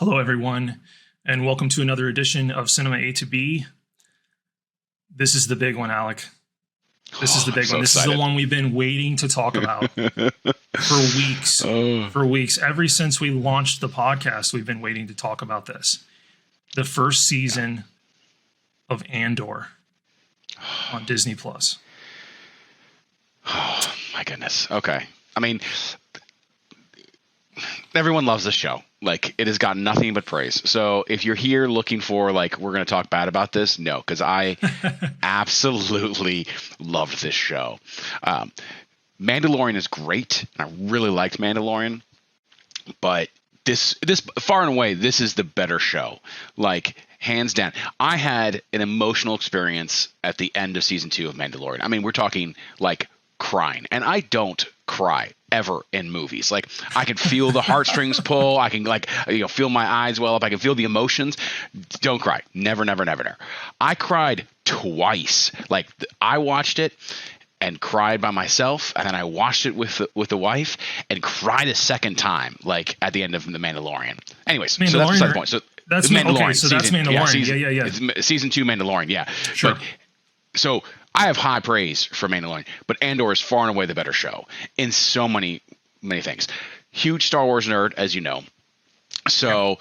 Hello, everyone, and welcome to another edition of Cinema A to B. This is the big one, Alec. This is the big one. This is the one we've been waiting to talk about for weeks. For weeks. Ever since we launched the podcast, we've been waiting to talk about this. The first season of Andor on Disney Plus. Oh, my goodness. Okay. I mean, everyone loves this show. Like, it has gotten nothing but praise. So if you're here looking for, like, we're going to talk bad about this, no, because I absolutely loved this show. Mandalorian is great. And I really liked Mandalorian. But this far and away, this is the better show. Like, hands down. I had an emotional experience at the end of season 2 of Mandalorian. I mean, we're talking, like, crying. And I don't cry ever in movies. Like, I can feel the heartstrings pull. I can, like, feel my eyes well up. I can feel the emotions. Don't cry. Never. I cried twice. Like, I watched it and cried by myself, and then I watched it with the wife and cried a second time, like at the end of The Mandalorian. Anyways, so that's beside the point. So that's Mandalorian. Okay, so that's Mandalorian. Yeah. Season 2 Mandalorian. Yeah. Sure. But, so I have high praise for Mandalorian, but Andor is far and away the better show in so many things. Huge Star Wars nerd, as you know. So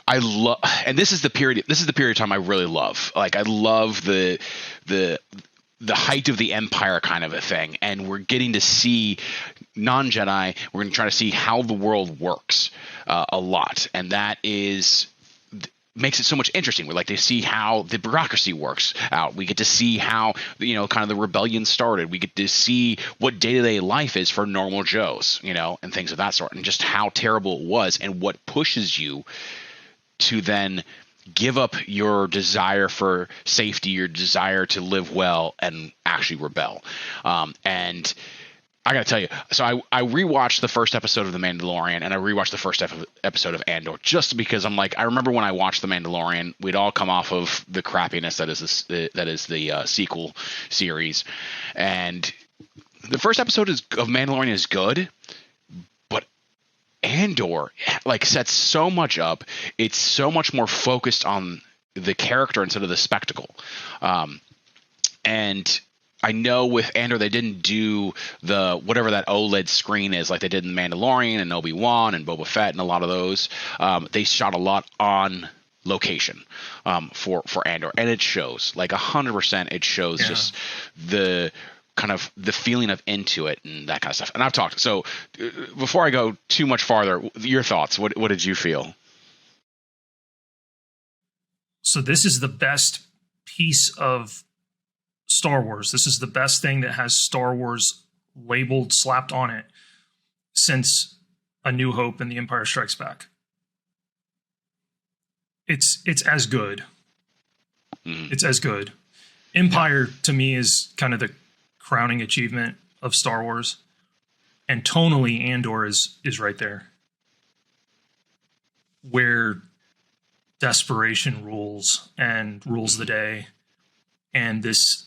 I love, and this is the period of time I really love. Like, I love the height of the Empire kind of a thing, and we're getting to see non-Jedi. We're going to try to see how the world works a lot, and that makes it so much interesting. We like to see how the bureaucracy works out. We get to see how, kind of the rebellion started. We get to see what day-to-day life is for normal Joes, and things of that sort, and just how terrible it was and what pushes you to then give up your desire for safety, your desire to live well, and actually rebel. And I gotta tell you, so I rewatched the first episode of The Mandalorian, and I rewatched the first episode of Andor, just because I'm like, I remember when I watched The Mandalorian, we'd all come off of the crappiness that is the sequel series, and the first episode of Mandalorian is good, but Andor, like, sets so much up. It's so much more focused on the character instead of the spectacle, and I know with Andor they didn't do the whatever that OLED screen is like they did in Mandalorian and Obi-Wan and Boba Fett and a lot of those. They shot a lot on location for Andor, and it shows like 100%. It shows just the kind of the feeling of into it and that kind of stuff. And I've talked. So before I go too much farther, your thoughts. What did you feel? So this is the best piece of Star Wars. This is the best thing that has Star Wars labeled, slapped on it since A New Hope and The Empire Strikes Back. It's as good. It's as good. Empire to me is kind of the crowning achievement of Star Wars, and tonally Andor is right there, where desperation rules and rules the day, and this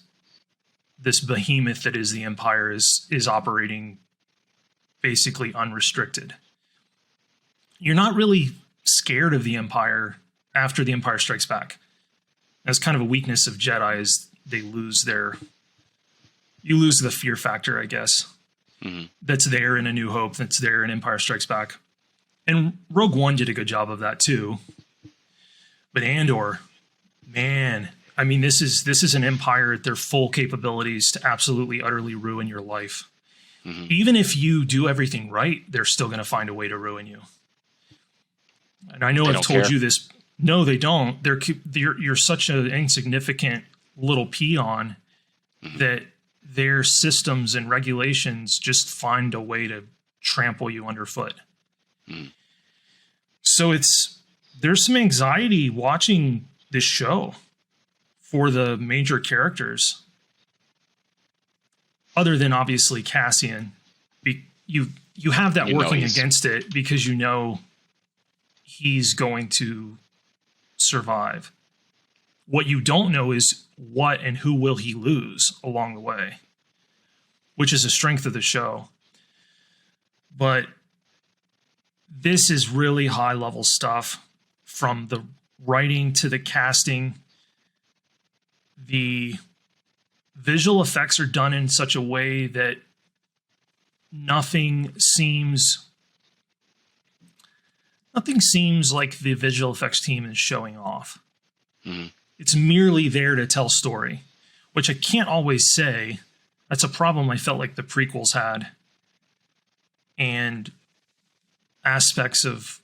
behemoth that is the Empire is operating basically unrestricted. You're not really scared of the Empire after The Empire Strikes Back. That's kind of a weakness of Jedi, is you lose the fear factor, I guess. That's there in A New Hope, that's there in Empire Strikes Back. And Rogue One did a good job of that too. But Andor, man, I mean, this is an Empire at their full capabilities to absolutely, utterly ruin your life. Even if you do everything right, they're still going to find a way to ruin you. And I know I've told you this. No, they don't. You're such an insignificant little peon that their systems and regulations just find a way to trample you underfoot. So there's some anxiety watching this show for the major characters, other than obviously Cassian. You have that working against it because he's going to survive. What you don't know is what and who will he lose along the way, which is a strength of the show. But this is really high level stuff, from the writing to the casting. The visual effects are done in such a way that nothing seems like the visual effects team is showing off. Mm-hmm. It's merely there to tell story, which I can't always say. That's a problem I felt like the prequels had, and aspects of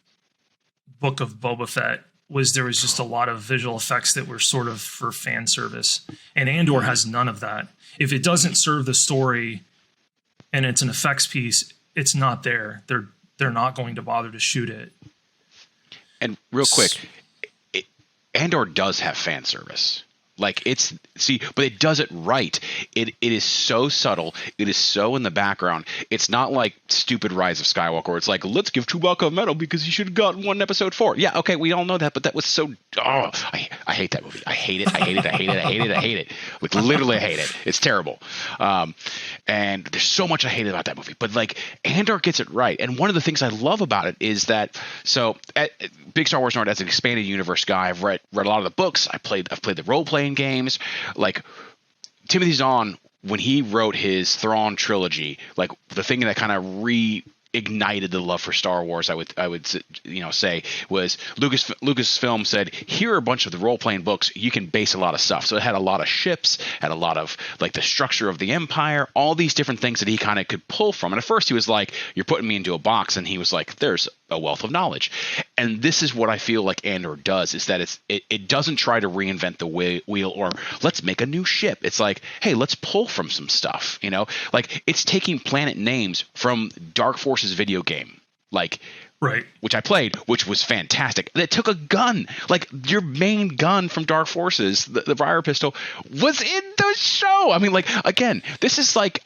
Book of Boba Fett was there was just a lot of visual effects that were sort of for fan service, and Andor has none of that. If it doesn't serve the story and it's an effects piece, it's not there. They're not going to bother to shoot it. And real quick, Andor does have fan service. Like but it does it right. It is so subtle. It is so in the background. It's not like stupid Rise of Skywalker where it's like, let's give Chewbacca a medal because he should have gotten one in episode 4. Yeah, okay, we all know that, but that was so I hate that movie. I hate it. I hate it. I hate it. I hate it. I hate it. Like literally I hate it. It's terrible. And there's so much I hate about that movie. But like Andor gets it right. And one of the things I love about it is that big Star Wars nerd, as an expanded universe guy, I've read a lot of the books. I've played the role playing games. Like Timothy Zahn, when he wrote his Thrawn trilogy, like the thing that kind of reignited the love for Star Wars, I would say, was Lucasfilm said, here are a bunch of the role playing books you can base a lot of stuff. So it had a lot of ships, had a lot of like the structure of the Empire, all these different things that he kind of could pull from. And at first he was like, you're putting me into a box, and he was like, there's a wealth of knowledge. And this is what I feel like Andor does, is that it doesn't try to reinvent the wheel or let's make a new ship. It's like, hey, let's pull from some stuff, like it's taking planet names from Dark Forces video game, like, right, which I played, which was fantastic. It took a gun, like your main gun from Dark Forces, the Briar pistol, was in the show. I mean, like, again, this is like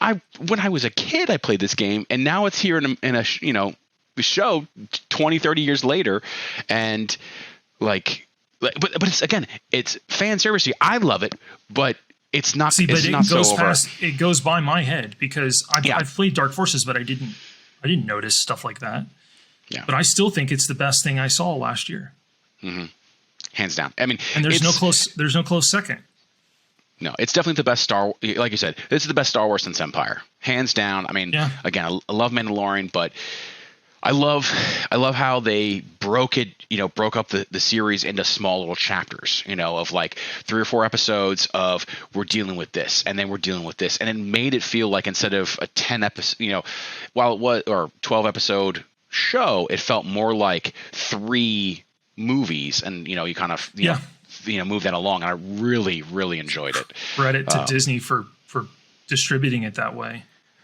when I was a kid, I played this game, and now it's here in a show 20, 30 years later, and but it's, again, it's fan service. I love it, but it's not. See, but it's it not goes so past. It goes by my head because I've played Dark Forces, but I didn't notice stuff like that. Yeah. But I still think it's the best thing I saw last year. Mm-hmm. Hands down. I mean, and there's no close second. No, it's definitely the best like you said, this is the best Star Wars since Empire. Hands down. I mean, again, I love Mandalorian, but I love how they broke up the series into small little chapters, of like 3 or 4 episodes of we're dealing with this, and then we're dealing with this, and it made it feel like instead of a 10 episode, while it was, or 12 episode show, it felt more like 3 movies, and you kind of move that along, and I really, really enjoyed it. Credit to Disney for distributing it that way.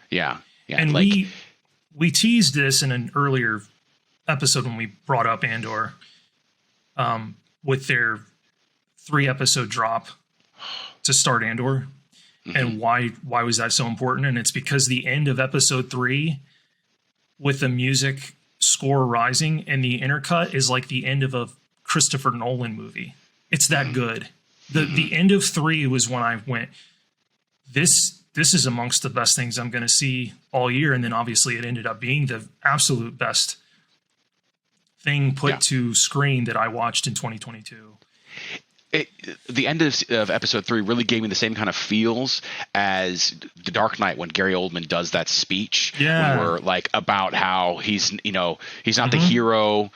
Yeah, and we teased this in an earlier episode when we brought up Andor, with their 3-episode drop to start Andor. Mm-hmm. And why was that so important? And it's because the end of episode 3 with the music score rising and the intercut is like the end of a Christopher Nolan movie. It's that good. The end of 3 was when I went, this is amongst the best things I'm going to see all year. And then obviously it ended up being the absolute best thing put to screen that I watched in 2022. The end of episode 3 really gave me the same kind of feels as The Dark Knight when Gary Oldman does that speech. Yeah. Where like about how he's not the hero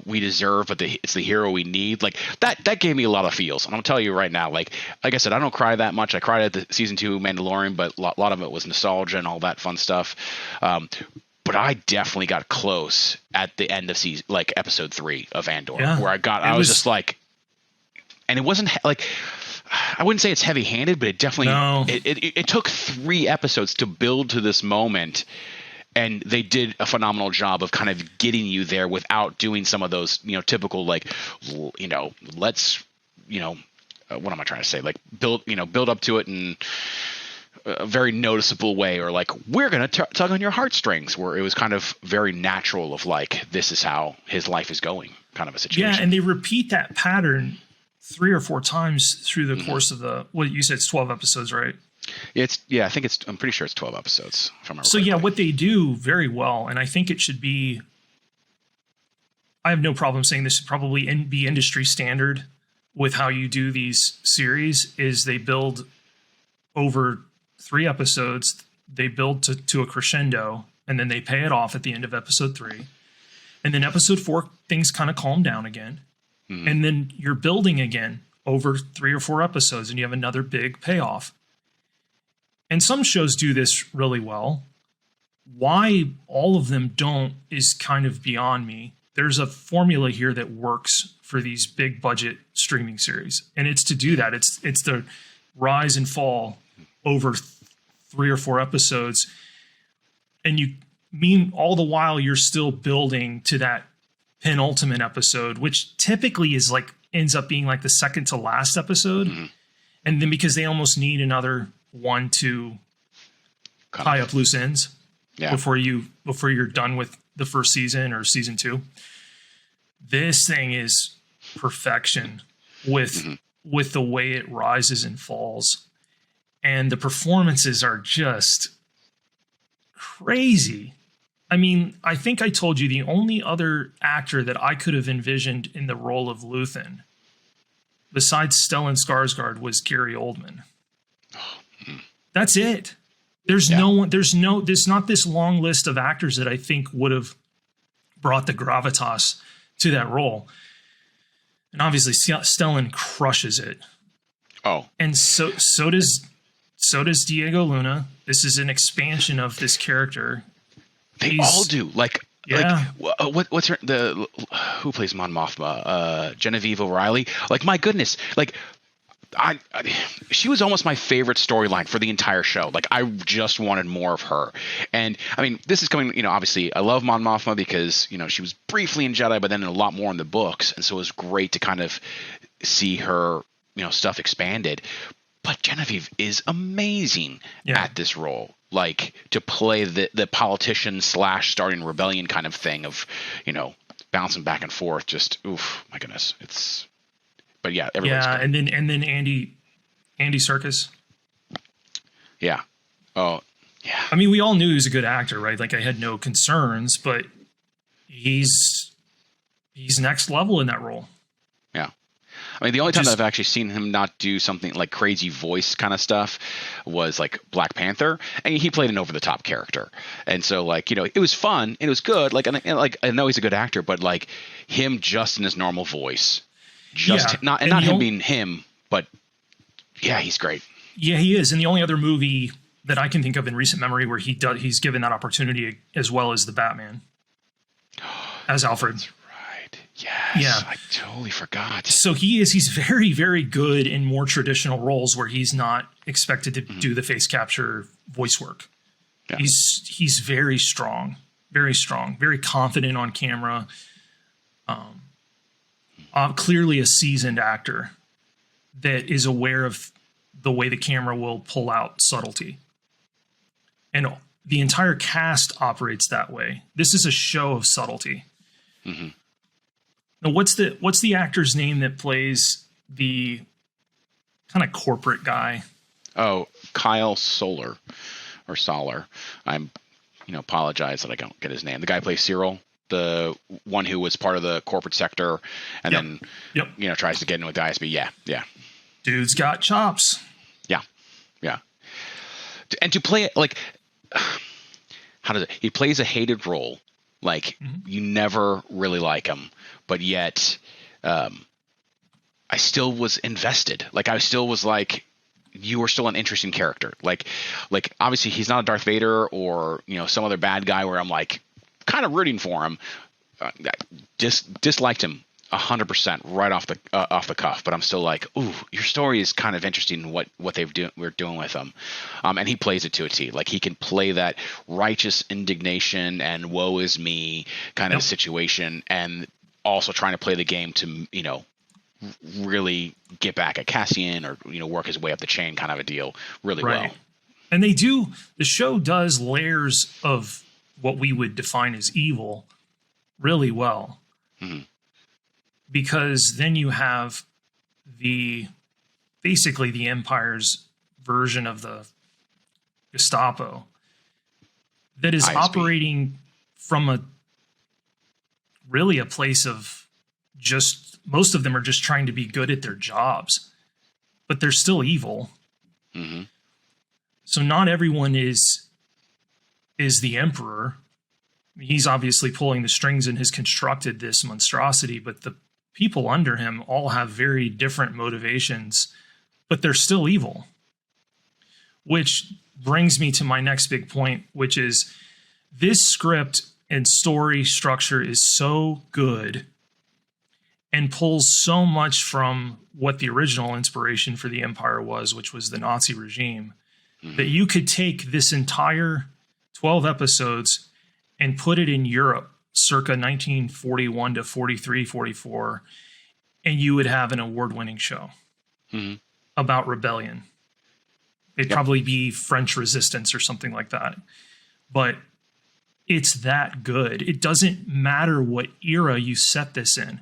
we deserve, but it's the hero we need. Like that gave me a lot of feels. And I'll tell you right now, like I said, I don't cry that much. I cried at the season 2 Mandalorian, but a lot of it was nostalgia and all that fun stuff. But I definitely got close at the end of episode 3 of Andor, where I was just like. And it wasn't like, I wouldn't say it's heavy-handed, but it definitely it took 3 episodes to build to this moment, and they did a phenomenal job of kind of getting you there without doing some of those typical let's what am I trying to say, like build up to it in a very noticeable way, or like we're gonna tug on your heartstrings, where it was kind of very natural of like this is how his life is going, kind of a situation. Yeah, and they repeat that pattern 3 or 4 times through the course of what you said, it's 12 episodes, right? I'm pretty sure it's 12 episodes. If I remember so correctly. What they do very well, and I think it should be I have no problem saying this should probably be industry standard with how you do these series is they build over 3 episodes, they build to a crescendo, and then they pay it off at the end of episode 3. And then episode 4, things kind of calm down again. Mm-hmm. And then you're building again over 3 or 4 episodes, and you have another big payoff. And some shows do this really well. Why all of them don't is kind of beyond me. There's a formula here that works for these big budget streaming series. And it's to do that. It's the rise and fall over 3 or 4 episodes. And you mean all the while you're still building to that penultimate episode, which typically is like ends up being like the second to last episode. Mm-hmm. And then because they almost need another one to tie up loose ends before you're done with the first season or season 2. This thing is perfection with the way it rises and falls. And the performances are just crazy. I mean, I think I told you the only other actor that I could have envisioned in the role of Luthen, besides Stellan Skarsgård, was Gary Oldman. That's it. There's no one. There's not this long list of actors that I think would have brought the gravitas to that role. And obviously, Stellan crushes it. Oh, and so does Diego Luna. This is an expansion of this character. They all do. Like what's her who plays Mon Mothma? Genevieve O'Reilly. Like, my goodness. Like, she was almost my favorite storyline for the entire show. Like, I just wanted more of her. And I mean, this is coming, obviously I love Mon Mothma because, she was briefly in Jedi, but then a lot more in the books. And so it was great to kind of see her, stuff expanded. But Genevieve is amazing at this role. Like, to play the politician / starting rebellion kind of thing of, bouncing back and forth. Just, oof, my goodness. But yeah, everybody's good. and then Andy Serkis. Yeah. Oh, yeah. I mean, we all knew he was a good actor, right? Like, I had no concerns, but he's next level in that role. Yeah. I mean, the only time that I've actually seen him not do something like crazy voice kind of stuff was like Black Panther, and he played an over-the-top character. And so, like, it was fun and it was good. Like, I know he's a good actor, but like him just in his normal voice. Not him being him, but yeah, he's great. Yeah, he is. And the only other movie that I can think of in recent memory where he's given that opportunity, as well as the Batman as Alfred. That's right. Yes. Yeah. I totally forgot. So he's very, very good in more traditional roles where he's not expected to do the face capture voice work. Yeah. He's very strong, very confident on camera. Clearly a seasoned actor that is aware of the way the camera will pull out subtlety. And the entire cast operates that way. This is a show of subtlety. Mm-hmm. Now, what's the actor's name that plays the kind of corporate guy? Oh, Kyle Soller. I'm, apologize that I don't get his name. The guy who plays Cyril. The one who was part of the corporate sector and then, tries to get in with the ISB. Yeah. Dude's got chops. Yeah. And to play it, like, he plays a hated role. Like, you never really like him, but yet I still was invested. Like, I still was like, you are still an interesting character. Like obviously he's not a Darth Vader or, some other bad guy where I'm like, kind of rooting for him. Disliked him 100% right off the cuff, but I'm still like, ooh, your story is kind of interesting. What we're doing with him, and he plays it to a T. Like, he can play that righteous indignation and woe is me kind of situation, and also trying to play the game to really get back at Cassian or work his way up the chain kind of a deal really well. And the show does layers of what we would define as evil really well. Mm-hmm. Because then you have basically the Empire's version of the Gestapo that is ISB. Operating from a really a place of just, most of them are just trying to be good at their jobs, but they're still evil. Mm-hmm. So not everyone is the emperor. He's obviously pulling the strings and has constructed this monstrosity, but the people under him all have very different motivations, but they're still evil. Which brings me to my next big point, which is this script and story structure is so good and pulls so much from what the original inspiration for the Empire was, which was the Nazi regime, that you could take this entire 12 episodes and put it in Europe circa 1941 to 43, 44, and you would have an award-winning show about rebellion. It'd probably be French resistance or something like that. But it's that good. It doesn't matter what era you set this in.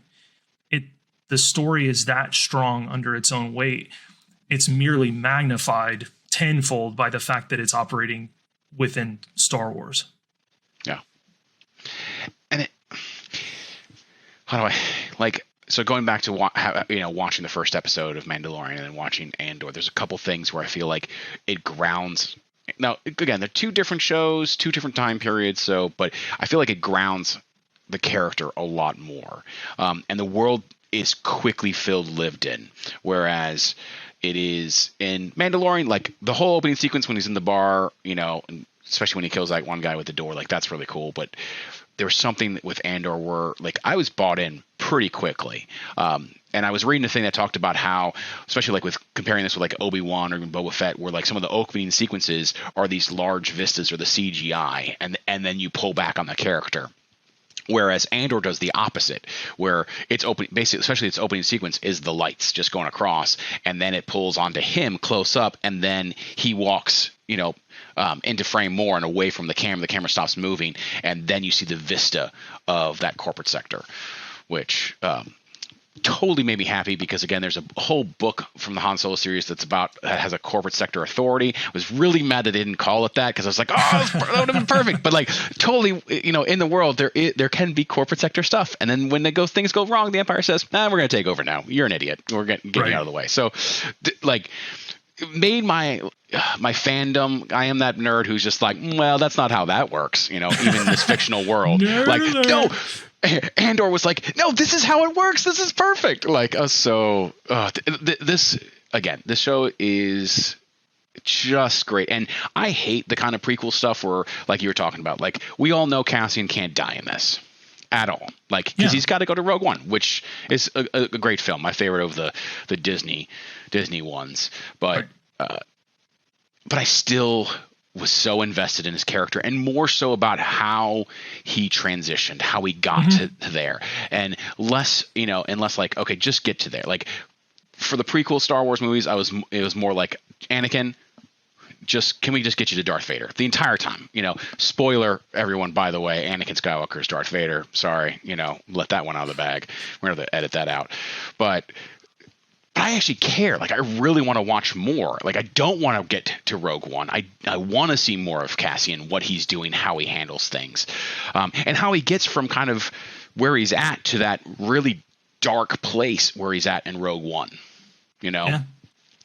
The story is that strong under its own weight. It's merely magnified tenfold by the fact that it's operating within Star Wars. Yeah. And how do I, like, so going back to watching the first episode of Mandalorian and then watching Andor, there's a couple things where I feel like it grounds. Now, again, they're two different shows, two different time periods. But I feel like it grounds the character a lot more, and the world is quickly lived in. Whereas it is in Mandalorian, like the whole opening sequence when he's in the bar, and especially when he kills that one guy with the door, like that's really cool. But there was something with Andor where, like, I was bought in pretty quickly. And I was reading a thing that talked about how, especially like with comparing this with like Obi-Wan or even Boba Fett, where like some of the opening sequences are these large vistas or the CGI, and then you pull back on the character. Whereas Andor does the opposite, where it's open, basically, especially its opening sequence is the lights just going across, and then it pulls onto him close up, and then he walks, into frame more and away from the camera. The camera stops moving, and then you see the vista of that corporate sector, which totally made me happy because, again, there's a whole book from the Han Solo series that has a corporate sector authority. I was really mad that they didn't call it that because I was like, oh, that would have been perfect. But like, totally, in the world there can be corporate sector stuff, and then when things go wrong, the Empire says, we're going to take over now. You're an idiot. We're getting you out of the way. So, made my fandom. I am that nerd who's just like, well, that's not how that works. Even in this fictional world, like, no. Andor was like, no, this is how it works. This is perfect. Like, this show is just great. And I hate the kind of prequel stuff where, like you were talking about, like, we all know Cassian can't die in this at all. Like, because he's got to go to Rogue One, which is a great film. My favorite of the Disney ones. But, but I still was so invested in his character, and more so about how he transitioned, how he got to there, and less like, okay, just get to there. Like for the prequel Star Wars movies, it was more like, Anakin, can we just get you to Darth Vader the entire time? Spoiler, everyone, by the way, Anakin Skywalker is Darth Vader. Sorry, let that one out of the bag. We're going to edit that out. But I actually care. Like, I really want to watch more. Like, I don't want to get to Rogue One. I want to see more of Cassian, what he's doing, how he handles things, and how he gets from kind of where he's at to that really dark place where he's at in Rogue One. When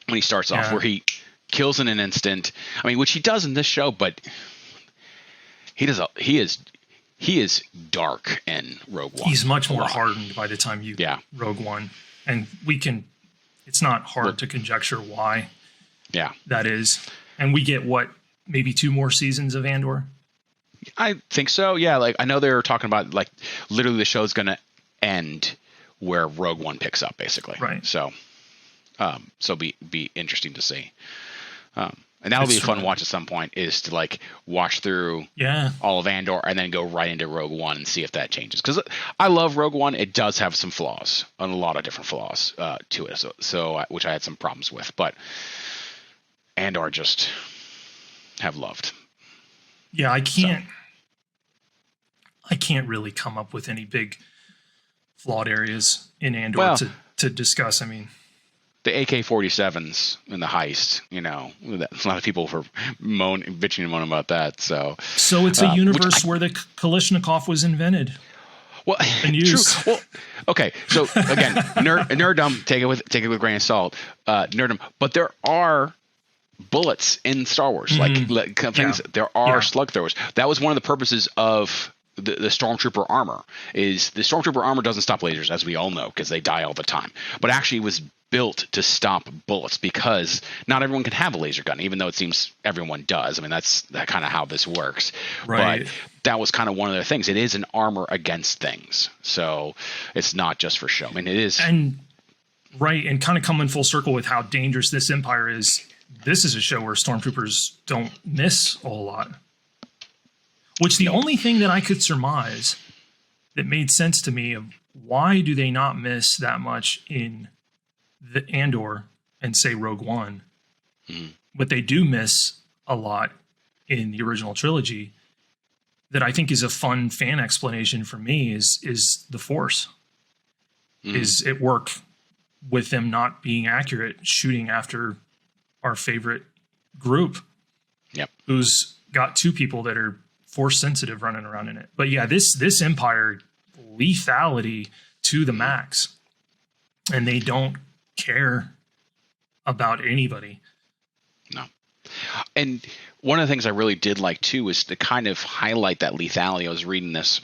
he starts off, where he kills in an instant. I mean, which he does in this show, but he is dark in Rogue One. He's much more hardened by the time you Rogue One, and it's not hard to conjecture why that is. And we get, maybe 2 more seasons of Andor? I think so, yeah. Like, I know they were talking about, like, literally the show's going to end where Rogue One picks up, basically. Right. So, be interesting to see. And that'll be a fun watch at some point, is to like watch through all of Andor and then go right into Rogue One and see if that changes. Because I love Rogue One. It does have some flaws, and a lot of different flaws to it. So which I had some problems with, but Andor just have loved. Yeah, I can't really come up with any big flawed areas in Andor to discuss. I mean, the AK-47s in the heist, a lot of people were bitching and moaning about that. So it's a universe where the Kalashnikov was invented. Well, the news. True. Well, okay. So again, nerddom. Take it with a grain of salt. Nerddom. But there are bullets in Star Wars, like things. Yeah. There are slug throwers. That was one of the purposes of the stormtrooper armor. Is the stormtrooper armor doesn't stop lasers, as we all know, because they die all the time. But actually, it was built to stop bullets because not everyone can have a laser gun, even though it seems everyone does. I mean, that's kind of how this works. Right. But that was kind of one of the things. It is an armor against things, so it's not just for show. I mean, it is. And kind of coming full circle with how dangerous this Empire is. This is a show where stormtroopers don't miss a whole lot. Which the only thing that I could surmise that made sense to me of why do they not miss that much in the Andor and say Rogue One, but they do miss a lot in the original trilogy that I think is a fun fan explanation for me is the Force. Is at work with them not being accurate, shooting after our favorite group. Yep. Who's got two people that are Force sensitive running around in it. But yeah, this Empire, lethality to the max. And they don't care about anybody. No. And one of the things I really did like too is to kind of highlight that lethality. I was reading this,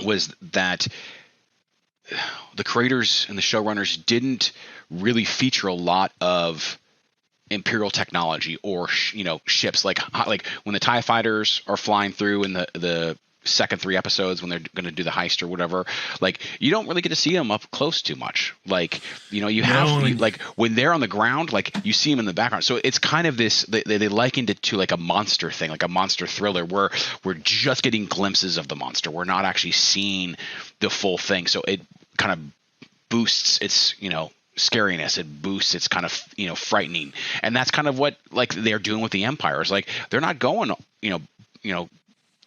was that the creators and the showrunners didn't really feature a lot of Imperial technology or ships, like when the TIE fighters are flying through in the second 3 episodes when they're going to do the heist or whatever. Like, you don't really get to see them up close too much. Like, like when they're on the ground, like you see them in the background. So it's kind of this, they likened it to like a monster thing, like a monster thriller where we're just getting glimpses of the monster. We're not actually seeing the full thing. So it kind of boosts its, scariness. It boosts its kind of, frightening. And that's kind of what like they're doing with the Empire. Is like, they're not going,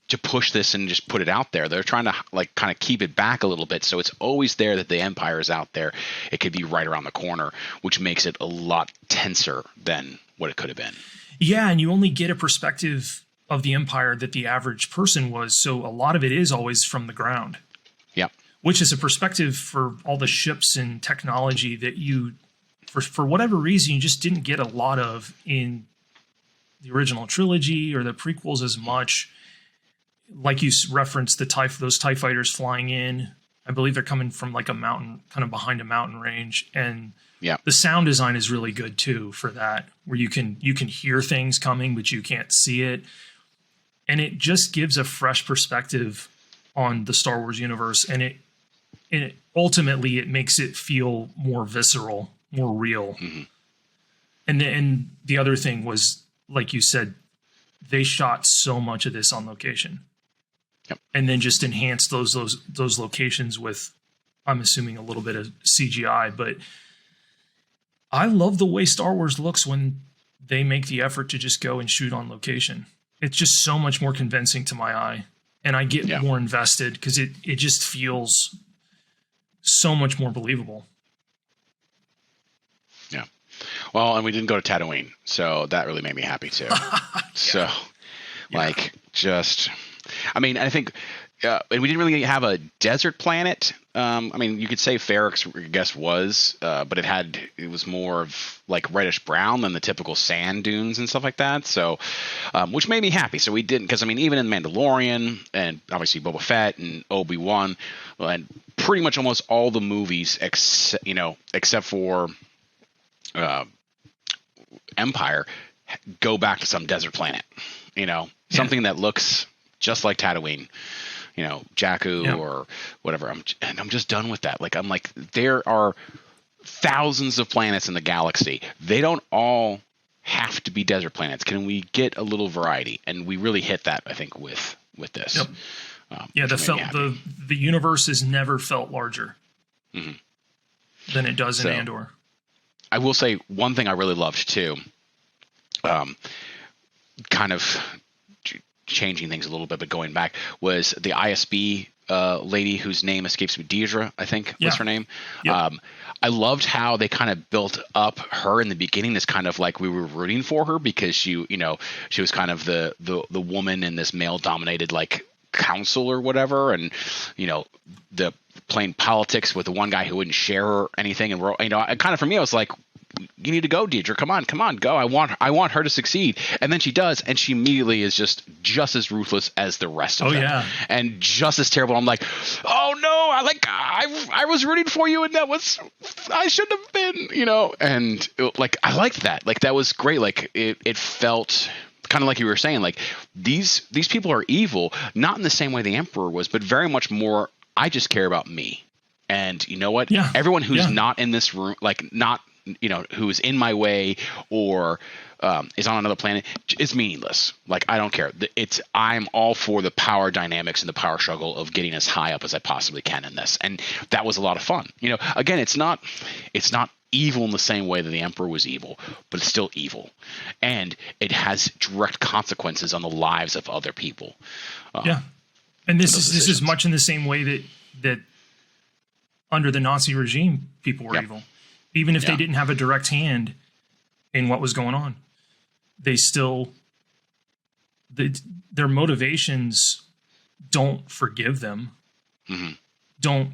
to push this and just put it out there. They're trying to like kind of keep it back a little bit. So it's always there that the Empire is out there. It could be right around the corner, which makes it a lot tenser than what it could have been. Yeah. And you only get a perspective of the Empire that the average person was. So a lot of it is always from the ground. Yeah. Which is a perspective for all the ships and technology that you, for whatever reason, you just didn't get a lot of in the original trilogy or the prequels as much. Like you referenced, those TIE fighters flying in. I believe they're coming from like a mountain, kind of behind a mountain range, and the sound design is really good too for that, where you can hear things coming, but you can't see it, and it just gives a fresh perspective on the Star Wars universe, and it ultimately it makes it feel more visceral, more real. Mm-hmm. And the other thing was, like you said, they shot so much of this on location. Yep. And then just enhance those locations with, I'm assuming, a little bit of CGI. But I love the way Star Wars looks when they make the effort to just go and shoot on location. It's just so much more convincing to my eye. And I get more invested because it just feels so much more believable. Yeah. Well, and we didn't go to Tatooine, so that really made me happy too. So, I mean, I think, and we didn't really have a desert planet. I mean, you could say Ferrix, I guess, was, but it was more of like reddish brown than the typical sand dunes and stuff like that. So, which made me happy. So we didn't, because I mean, even in Mandalorian and obviously Boba Fett and Obi-Wan and pretty much almost all the movies, except for Empire, go back to some desert planet, something that looks just like Tatooine, Jakku or whatever. I'm just done with that. Like, I'm like, there are thousands of planets in the galaxy. They don't all have to be desert planets. Can we get a little variety? And we really hit that, I think, with this. Yep. The universe has never felt larger than it does in Andor. I will say one thing I really loved too, kind of changing things a little bit, but going back, was the ISB lady whose name escapes me, Dedra, I think was her name. Yep. I loved how they kind of built up her in the beginning as kind of like we were rooting for her because she was kind of the woman in this male dominated like council or whatever, and the playing politics with the one guy who wouldn't share anything, and kind of for me, I was like, you need to go, Dedra. Come on, go. I want her to succeed. And then she does, and she immediately is just as ruthless as the rest of them. Yeah. And just as terrible. I'm like, oh no, I was rooting for you, and I shouldn't have been, and like I liked that. Like that was great. Like it felt kind of like you were saying, like these people are evil, not in the same way the Emperor was, but very much more, I just care about me. And you know what? Yeah. Everyone who's not in this room, like not, who's in my way or is on another planet is meaningless. Like, I don't care. I'm all for the power dynamics and the power struggle of getting as high up as I possibly can in this. And that was a lot of fun. Again, it's not evil in the same way that the Emperor was evil, but it's still evil. And it has direct consequences on the lives of other people. And this is much in the same way that under the Nazi regime, people were evil. Even if they didn't have a direct hand in what was going on, they still, their motivations don't forgive them, don't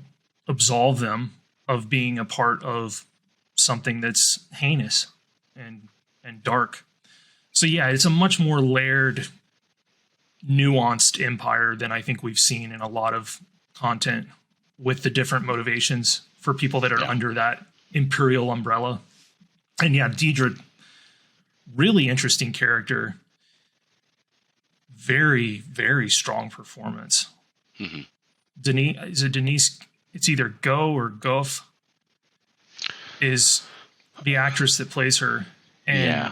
absolve them of being a part of something that's heinous and dark. So yeah, it's a much more layered, nuanced empire than I think we've seen in a lot of content, with the different motivations for people that are under that imperial umbrella. And Dedra, really interesting character, very, very strong performance. Denise, it's either Go or Goff is the actress that plays her. And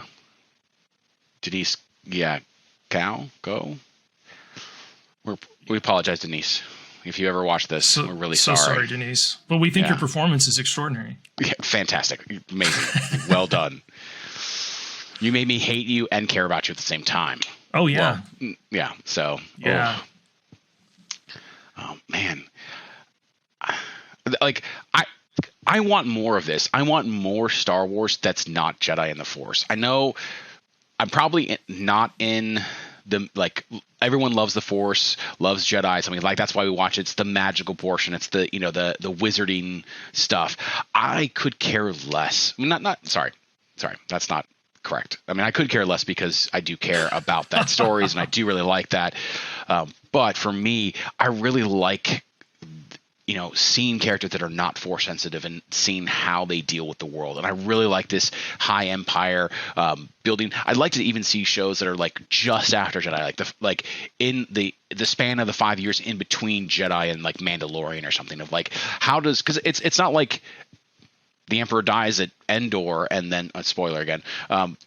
Denise, Go. We apologize, Denise. If you ever watch this, we're really sorry. So sorry, Denise. But we think your performance is extraordinary. Yeah, fantastic. Amazing. Well done. You made me hate you and care about you at the same time. Oh, yeah. Well, yeah. So, oh man. Like, I want more of this. I want more Star Wars that's not Jedi and the Force. I know I'm probably not in everyone loves the Force, loves Jedi, something like that's why we watch it. It's the magical portion. It's the the wizarding stuff. I could care less. I mean, sorry, that's not correct. I mean, I could care less because I do care about that stories and I do really like that. But for me, I really like seeing characters that are not Force sensitive and seeing how they deal with the world. And I really like this high empire building. I'd like to even see shows that are like just after Jedi, like in the span of the 5 years in between Jedi and like Mandalorian or something, of like, how does, because it's not like the Emperor dies at Endor and then spoiler again,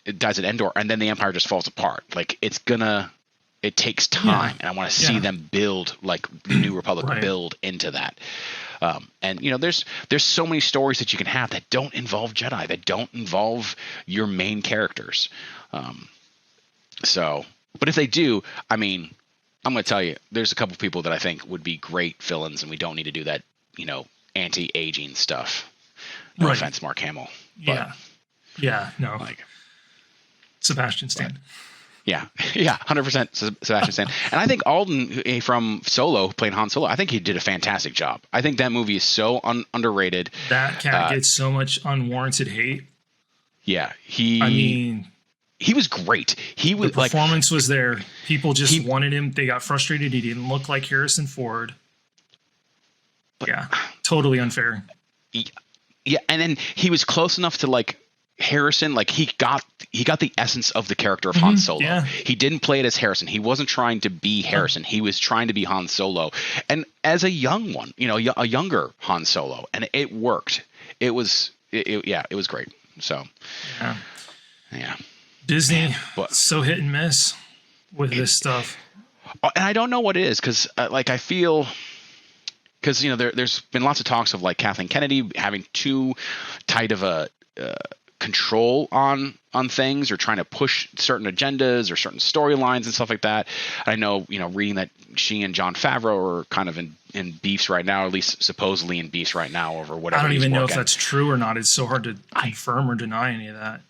it dies at Endor and then the Empire just falls apart. Like it takes time, and I want to see them build, like the New Republic build into that. And there's so many stories that you can have that don't involve Jedi, that don't involve your main characters. But if they do, I mean, I'm going to tell you, there's a couple people that I think would be great villains, and we don't need to do that, anti-aging stuff. No offense, Mark Hamill. But, no. Like Sebastian Stan. Yeah, 100% Sebastian Stan. And I think Alden from Solo, playing Han Solo, I think he did a fantastic job. I think that movie is so underrated. That cat gets so much unwarranted hate. Yeah, he was great. The performance was there. People just wanted him. They got frustrated. He didn't look like Harrison Ford. Totally unfair. Yeah, and then he was close enough to like Harrison, like he got the essence of the character of Han Solo. Yeah. He didn't play it as Harrison. He wasn't trying to be Harrison. He was trying to be Han Solo, and as a young one, a younger Han Solo, and it worked. It was great. So, yeah. Disney, so hit and miss with this stuff, and I don't know what it is because, I feel. Because there's been lots of talks of like Kathleen Kennedy having too tight of a control on things, or trying to push certain agendas or certain storylines and stuff like that. I know, reading that she and Jon Favreau are kind of in beefs right now, at least supposedly in beefs right now over whatever. I don't even know if that's true or not. It's so hard to confirm or deny any of that.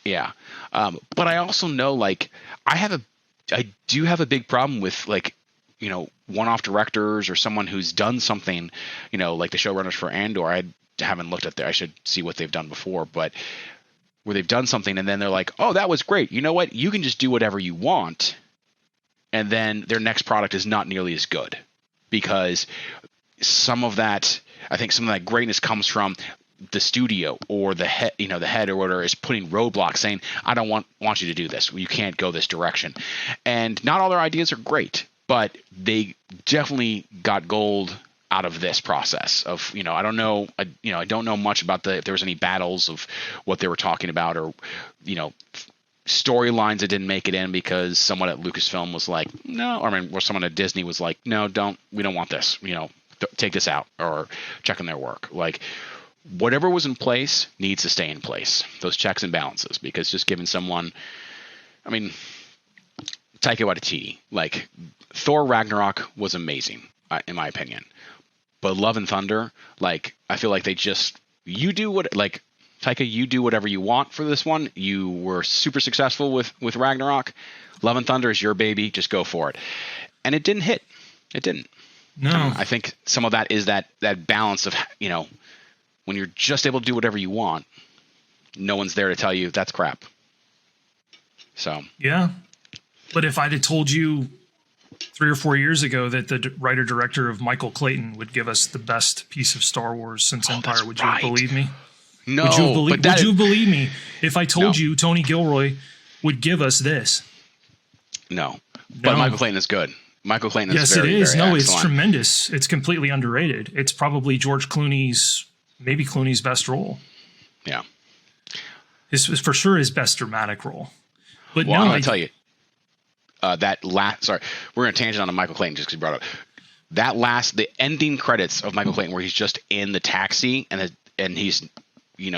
Yeah. But I also know, like, I do have a big problem with like one-off directors or someone who's done something, like the showrunners for Andor. I haven't looked at I should see what they've done before, but where they've done something and then they're like, oh, that was great. You know what? You can just do whatever you want. And then their next product is not nearly as good, because I think some of that greatness comes from the studio or the head, the head or whatever is putting roadblocks, saying, I don't want you to do this. You can't go this direction. And not all their ideas are great, but they definitely got gold out of this process of, I don't know, I don't know much about if there was any battles of what they were talking about, or, storylines that didn't make it in because someone at Lucasfilm was like, no, or someone at Disney was like, no, we don't want this, take this out, or checking their work. Like, whatever was in place needs to stay in place, those checks and balances, because just giving someone, Taika Waititi, like Thor Ragnarok was amazing, in my opinion. But Love and Thunder, like, I feel like Taika, you do whatever you want for this one. You were super successful with Ragnarok. Love and Thunder is your baby. Just go for it. And it didn't hit. It didn't. No. I think some of that is that balance of, when you're just able to do whatever you want, no one's there to tell you that's crap. So. Yeah. But if I'd have told you 3 or 4 years ago that the writer-director of Michael Clayton would give us the best piece of Star Wars since Empire, would you have believed me? No. Would you believe me if I told you Tony Gilroy would give us this? No. But Michael Clayton is good. Michael Clayton is yes, very, it is. very no, excellent. It's tremendous. It's completely underrated. It's probably maybe Clooney's best role. Yeah. It's for sure his best dramatic role. But I'm going to tell you, we're going to tangent on to Michael Clayton just because you brought it up. The ending credits of Michael Clayton, where he's just in the taxi and he's,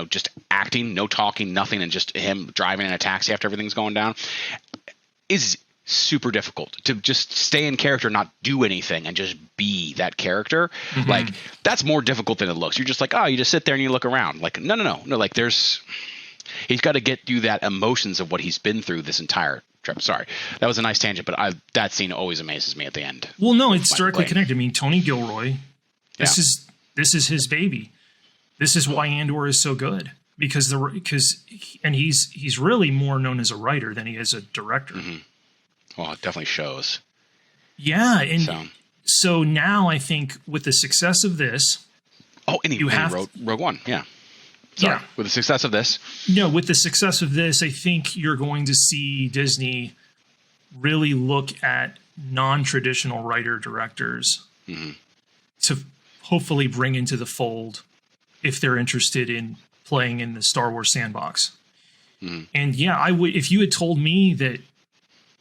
just acting, no talking, nothing, and just him driving in a taxi after everything's going down, is super difficult to just stay in character, not do anything, and just be that character. Mm-hmm. Like, that's more difficult than it looks. You're just like, oh, you just sit there and you look around. Like, no. Like, he's got to get through that emotions of what he's been through this entire trip. Sorry, that was a nice tangent, but that scene always amazes me at the end. Well, no, it's directly connected. Tony Gilroy, this is his baby. This is why Andor is so good, because he's really more known as a writer than he is a director. Mm-hmm. Well, it definitely shows. Yeah, and so now I think with the success of this, he wrote Rogue One. Yeah. Sorry. Yeah. With the success of this? No, with the success of this, I think you're going to see Disney really look at non-traditional writer-directors to hopefully bring into the fold if they're interested in playing in the Star Wars sandbox. Mm-hmm. And yeah, I would, if you had told me that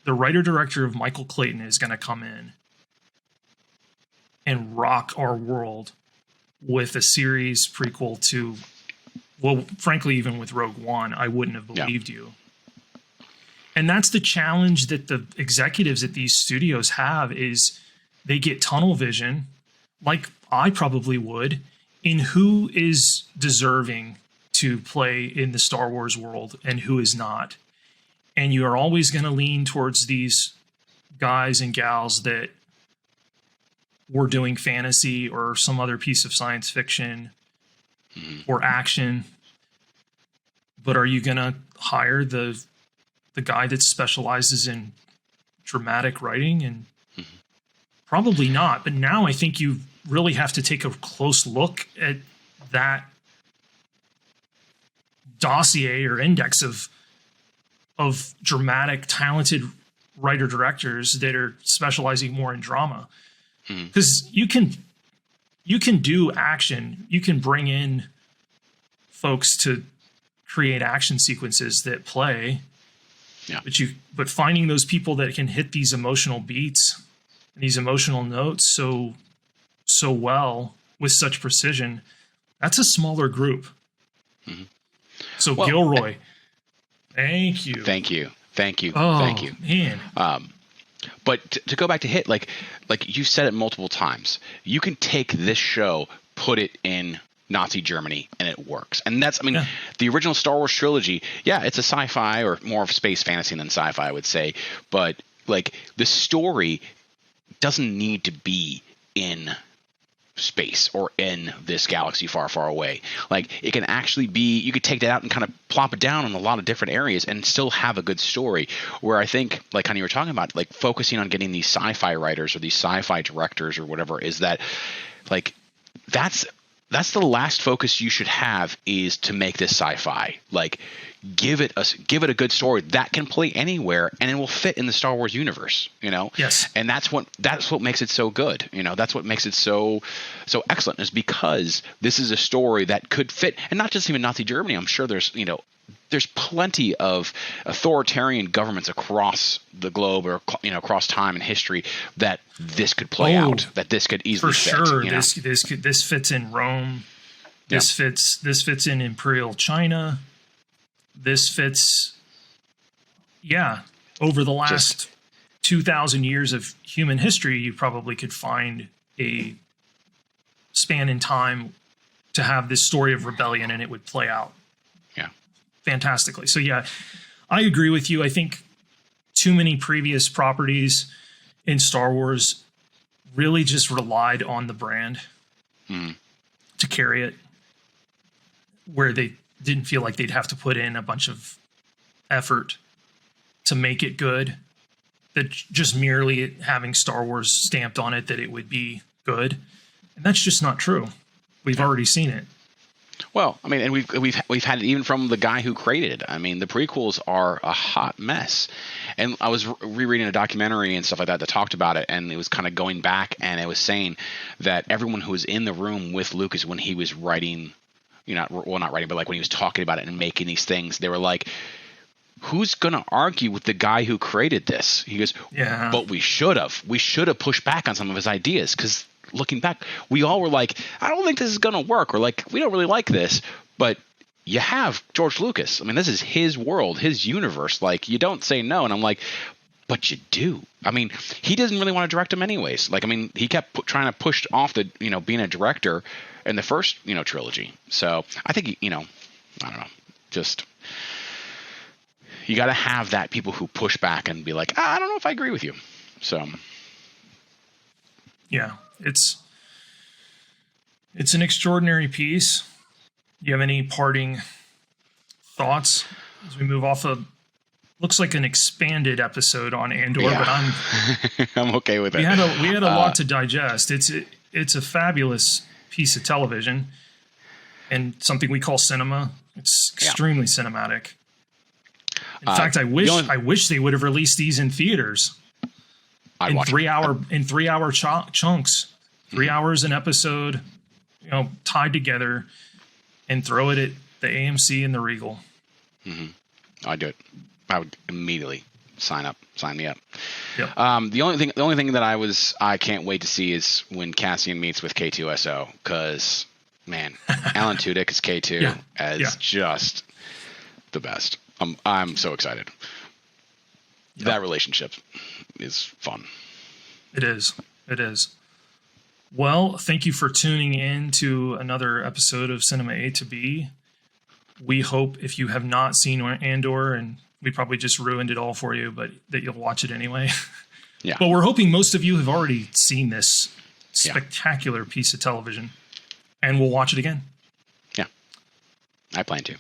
the writer-director of Michael Clayton is going to come in and rock our world with a series prequel to, well, frankly, even with Rogue One, I wouldn't have believed you. And that's the challenge that the executives at these studios have, is they get tunnel vision, like I probably would, in who is deserving to play in the Star Wars world and who is not. And you are always going to lean towards these guys and gals that were doing fantasy or some other piece of science fiction or action. But are you going to hire the guy that specializes in dramatic writing? And probably not. But now I think you really have to take a close look at that dossier or index of dramatic, talented writer-directors that are specializing more in drama. Because you can do action. You can bring in folks to create action sequences that play. Yeah. But finding those people that can hit these emotional beats and these emotional notes so well with such precision, that's a smaller group. So Gilroy, thank you. Oh, thank you. Man. But to go back to Hit, like you said it multiple times, you can take this show, put it in Nazi Germany, and it works. And that's, the original Star Wars trilogy, it's a sci-fi or more of space fantasy than sci-fi, I would say. But like the story doesn't need to be in space or in this galaxy far, far away. Like, it can actually be, you could take that out and kind of plop it down in a lot of different areas and still have a good story. Where I think, like kind of you were talking about, like focusing on getting these sci-fi writers or these sci-fi directors or whatever, is that like that's the last focus you should have, is to make this sci-fi. Like, give it a good story that can play anywhere and it will fit in the Star Wars universe, you know? Yes. And that's what makes it so good. You know, that's what makes it so excellent, is because this is a story that could fit, and not just even Nazi Germany. I'm sure there's plenty of authoritarian governments across the globe, or, you know, across time and history, that this could play out, that this could easily fit. For sure. You know? This fits in Rome. This fits in Imperial China. This fits, over the last 2,000 years of human history, you probably could find a span in time to have this story of rebellion, and it would play out fantastically. So I agree with you. I think too many previous properties in Star Wars really just relied on the brand to carry it, where they didn't feel like they'd have to put in a bunch of effort to make it good. That just merely having Star Wars stamped on it, that it would be good. And that's just not true. We've already seen it. Well, I mean, and we've had it even from the guy who created it. I mean, the prequels are a hot mess. And I was rereading a documentary and stuff like that talked about it, and it was kind of going back, and it was saying that everyone who was in the room with Lucas when he was writing, not writing, but like when he was talking about it and making these things, they were like, who's going to argue with the guy who created this? He goes, but we should have pushed back on some of his ideas, because looking back, we all were like, I don't think this is going to work, or like, we don't really like this. But you have George Lucas. I mean, this is his world, his universe. Like, you don't say no. And I'm like, but you do. I mean, he doesn't really want to direct him anyways. Like, I mean, he kept trying to push off the, being a director in the first, trilogy. So I think, I don't know, just, you got to have that people who push back and be like, I don't know if I agree with you. So. Yeah, it's an extraordinary piece. Do you have any parting thoughts as we move off of, looks like an expanded episode on Andor, but I'm okay with it. We had a lot to digest. It's a fabulous piece of television and something we call cinema. It's extremely cinematic. In fact, I wish they would have released these in theaters. In 3 hour chunks, 3 hours an episode, tied together, and throw it at the AMC and the Regal. Mm-hmm. I'd do it. I would immediately sign me up. Yep. The only thing that I can't wait to see is when Cassian meets with K2SO, because man, Alan Tudyk as K2 just the best. I'm so excited. Yep. That relationship is fun. It is. Well, thank you for tuning in to another episode of Cinema A to B. We hope, if you have not seen Andor, and we probably just ruined it all for you, but that you'll watch it anyway. Yeah. But we're hoping most of you have already seen this spectacular piece of television, and we'll watch it again. Yeah, I plan to.